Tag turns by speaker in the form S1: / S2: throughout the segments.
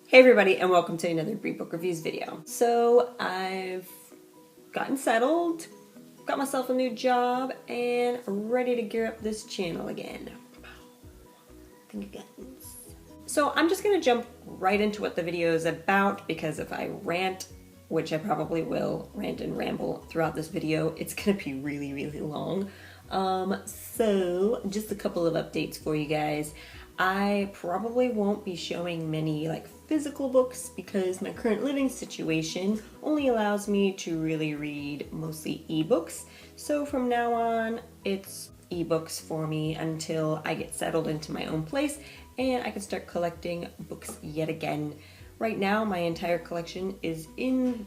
S1: Hey everybody, and welcome to another Brief Book Reviews video. So I've gotten settled, got myself a new job, and ready to gear up this channel again. So I'm just gonna jump right into what the video is about, because if I rant, which I probably will rant and ramble throughout this video, it's gonna be really long. So just a couple of updates for you guys. I probably won't be showing many physical books because my current living situation only allows me to really read mostly ebooks. So from now on, it's ebooks for me until I get settled into my own place and I can start collecting books yet again. Right now, my entire collection is in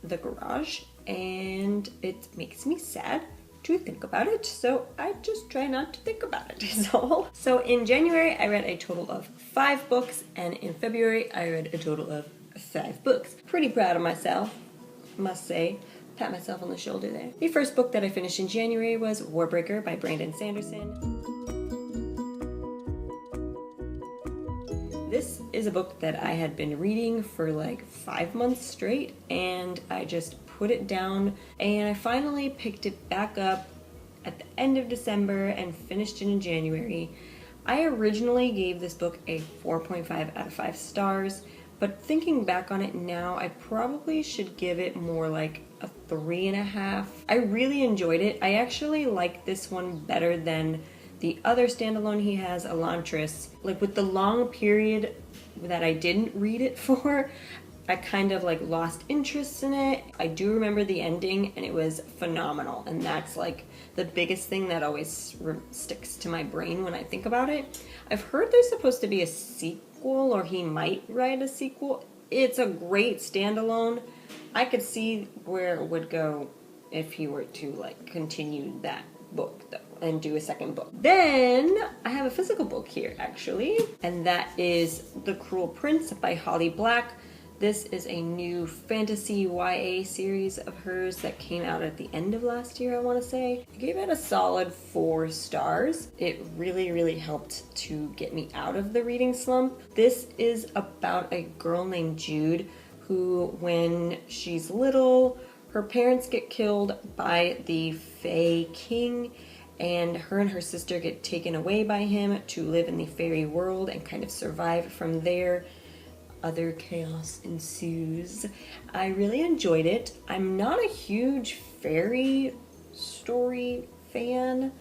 S1: the garage and it makes me sad to think about it, so I just try not to think about it. So in January I read a total of 5 books, and in February I read a total of 5 books. Pretty proud of myself, must say. Pat myself on the shoulder there. The first book that I finished in January was Warbreaker by Sanderson. This is a book that I had been reading for 5 months straight, and I just put it down, and I finally picked it back up at the end of December and finished it in January. I originally gave this book a 4.5 out of 5 stars, but thinking back on it now, I probably should give it more like a 3.5. I really enjoyed it. I actually like this one better than the other standalone he has, Elantris. With the long period that I didn't read it for, I kind of lost interest in it. I do remember the ending and it was phenomenal, and that's the biggest thing that always sticks to my brain when I think about it. I've heard there's supposed to be a sequel, or he might write a sequel. It's a great standalone. I could see where it would go if he were to continue that book though, and do a second book. Then I have a physical book here actually, and that is The Cruel Prince by Holly Black. This is a new fantasy YA series of hers that came out at the end of last year, I want to say. I gave it a solid 4 stars. It really helped to get me out of the reading slump. This is about a girl named Jude who, when she's little, her parents get killed by the Fae King, and her sister get taken away by him to live in the fairy world and kind of survive from there. Other chaos ensues. I really enjoyed it. I'm not a huge fairy story fan,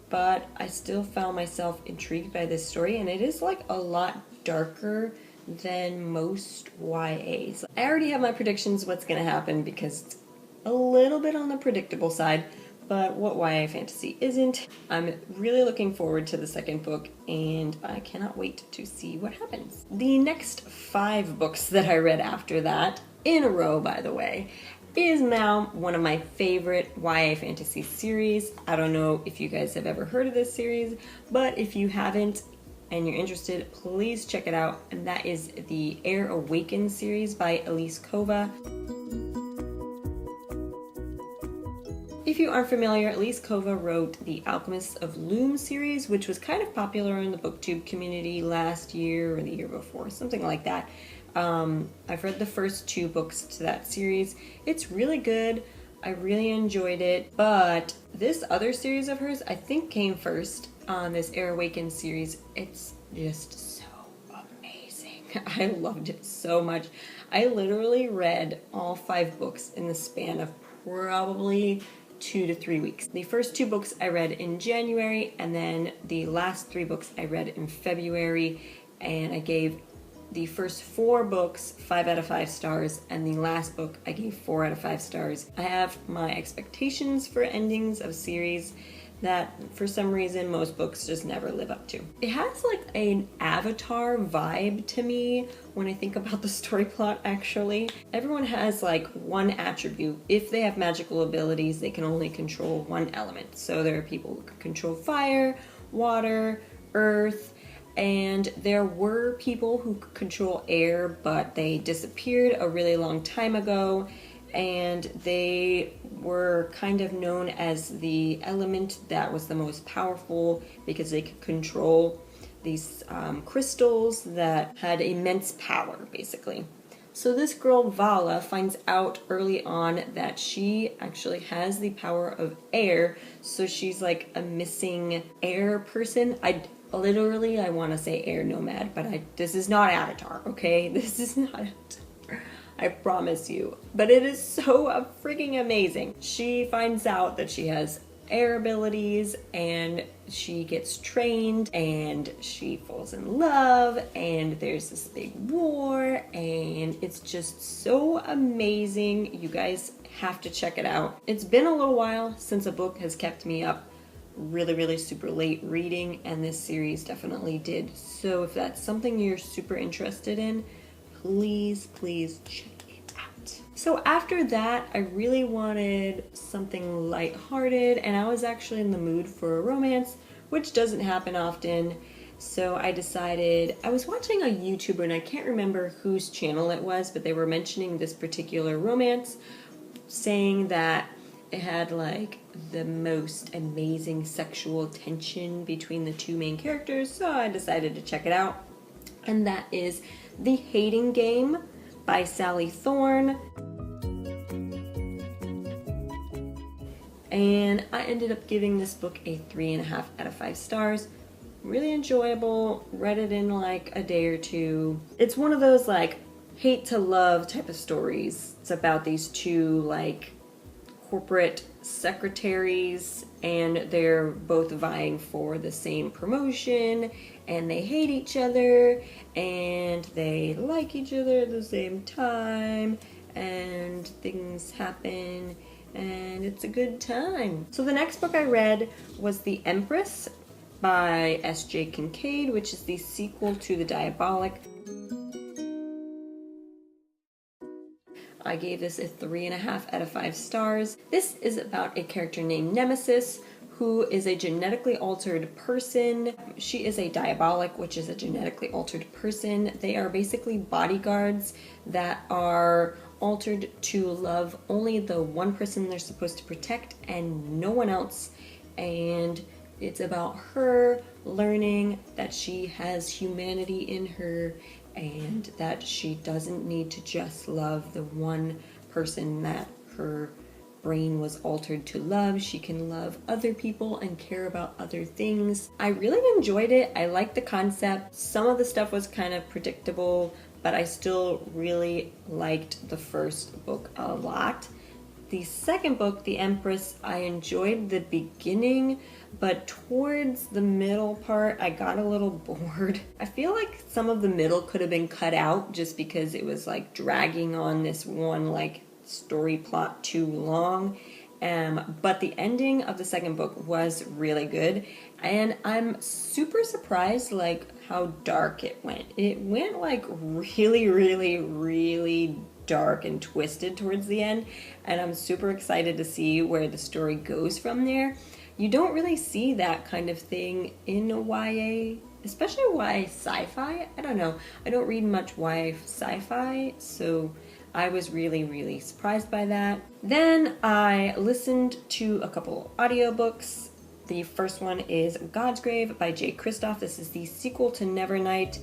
S1: but I still found myself intrigued by this story, and it is a lot darker than most YAs. I already have my predictions what's gonna happen because it's a little bit on the predictable side, but what YA fantasy isn't? I'm really looking forward to the second book, and I cannot wait to see what happens. The next 5 books that I read after that, in a row by the way, is now one of my favorite YA fantasy series. I don't know if you guys have ever heard of this series, but if you haven't and you're interested, please check it out, and that is the Awakens series by Elise Kova. If you aren't familiar, Elise Kova wrote the Alchemists of Loom series, which was kind of popular in the booktube community last year or the year before, something like that. I've read the first 2 books to that series. It's really good. I really enjoyed it, but this other series of hers I think came first on this Awakens series. It's just so amazing. I loved it so much. I literally read all 5 books in the span of probably 2 to 3 weeks. The first 2 books I read in January, and then the last 3 books I read in February, and I gave the first 4 books 5 out of 5 stars, and the last book I gave 4 out of 5 stars. I have my expectations for endings of series that for some reason most books just never live up to. It has an Avatar vibe to me when I think about the story plot actually. Everyone has one attribute. If they have magical abilities, they can only control one element. So there are people who can control fire, water, earth, and there were people who could control air, but they disappeared a really long time ago, and they were kind of known as the element that was the most powerful because they could control these crystals that had immense power, basically. So this girl, Vala, finds out early on that she actually has the power of air, so she's like a missing air person. I want to say air nomad, but this is not Avatar, okay? This is not Avatar. I promise you. But it is so freaking amazing. She finds out that she has air abilities, and she gets trained, and she falls in love, and there's this big war, and it's just so amazing. You guys have to check it out. It's been a little while since a book has kept me up really super late reading, and this series definitely did. So if that's something you're super interested in, please check it out. So after that, I really wanted something lighthearted, and I was actually in the mood for a romance, which doesn't happen often. So I decided, I was watching a YouTuber, and I can't remember whose channel it was, but they were mentioning this particular romance, saying that it had like the most amazing sexual tension between the two main characters, so I decided to check it out. And that is The Hating Game by Sally Thorne. And I ended up giving this book a 3.5 out of 5 stars. Really enjoyable, read it in like a day or two. It's one of those like hate to love type of stories. It's about these two like corporate secretaries, and they're both vying for the same promotion, and they hate each other, and they like each other at the same time, and things happen, and it's a good time. So the next book I read was The Empress by SJ Kincaid, which is the sequel to The Diabolic. I gave this a 3.5 out of 5 stars. This is about a character named Nemesis, who is a genetically altered person. She is a diabolic, which is a genetically altered person. They are basically bodyguards that are altered to love only the one person they're supposed to protect and no one else. And it's about her learning that she has humanity in her, and that she doesn't need to just love the one person that her brain was altered to love. She can love other people and care about other things. I really enjoyed it. I liked the concept. Some of the stuff was kind of predictable, but I still really liked the first book a lot. The second book, The Empress, I enjoyed the beginning, but towards the middle part, I got a little bored. I feel like some of the middle could have been cut out just because it was like dragging on this one like story plot too long. But the ending of the second book was really good, and I'm super surprised like how dark it went. It went like really dark and twisted towards the end, and I'm super excited to see where the story goes from there. You don't really see that kind of thing in a YA, especially YA sci-fi. I don't know. I don't read much YA sci-fi, so I was really surprised by that. Then I listened to a couple audiobooks. The first one is Godsgrave by Jay Kristoff. This is the sequel to Nevernight.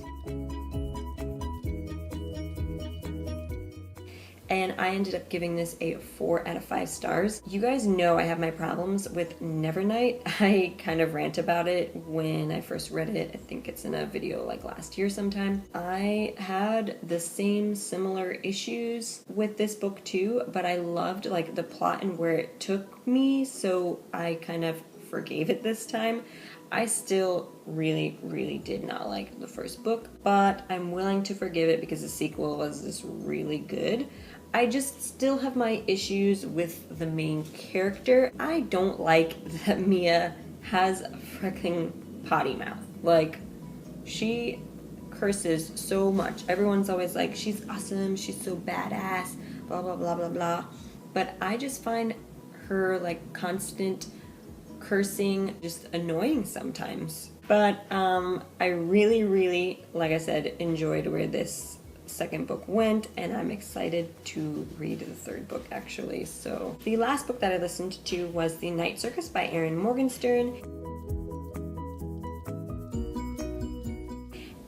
S1: And I ended up giving this a 4 out of 5 stars. You guys know I have my problems with Nevernight. I kind of rant about it when I first read it. I think it's in a video like last year sometime. I had the same similar issues with this book too, but I loved like the plot and where it took me, so I kind of forgave it this time. I still really did not like the first book, but I'm willing to forgive it because the sequel was just really good. I just still have my issues with the main character. I don't like that Mia has a freaking potty mouth. Like, she curses so much. Everyone's always like, she's awesome, she's so badass, blah blah blah. But I just find her like constant cursing just annoying sometimes. But I really, like I said, enjoyed where this second book went, and I'm excited to read the third book actually. So the last book that I listened to was The Night Circus by Erin Morgenstern.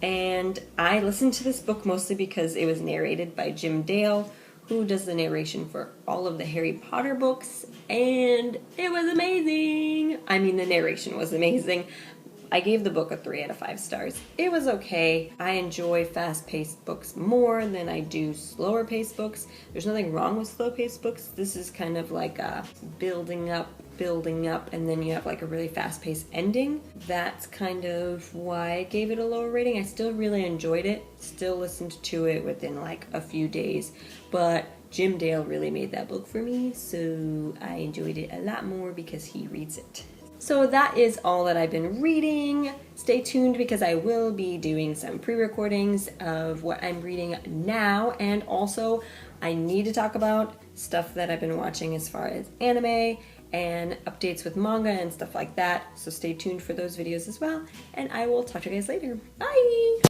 S1: And I listened to this book mostly because it was narrated by Jim Dale, who does the narration for all of the Harry Potter books, and it was amazing. I mean, the narration was amazing. I gave the book a 3 out of 5 stars. It was okay. I enjoy fast-paced books more than I do slower-paced books. There's nothing wrong with slow-paced books. This is kind of like a building up, and then you have like a really fast-paced ending. That's kind of why I gave it a lower rating. I still really enjoyed it. Still listened to it within like a few days, but Jim Dale really made that book for me, so I enjoyed it a lot more because he reads it. So that is all that I've been reading. Stay tuned because I will be doing some pre-recordings of what I'm reading now, and also I need to talk about stuff that I've been watching as far as anime and updates with manga and stuff like that. So stay tuned for those videos as well, and I will talk to you guys later. Bye!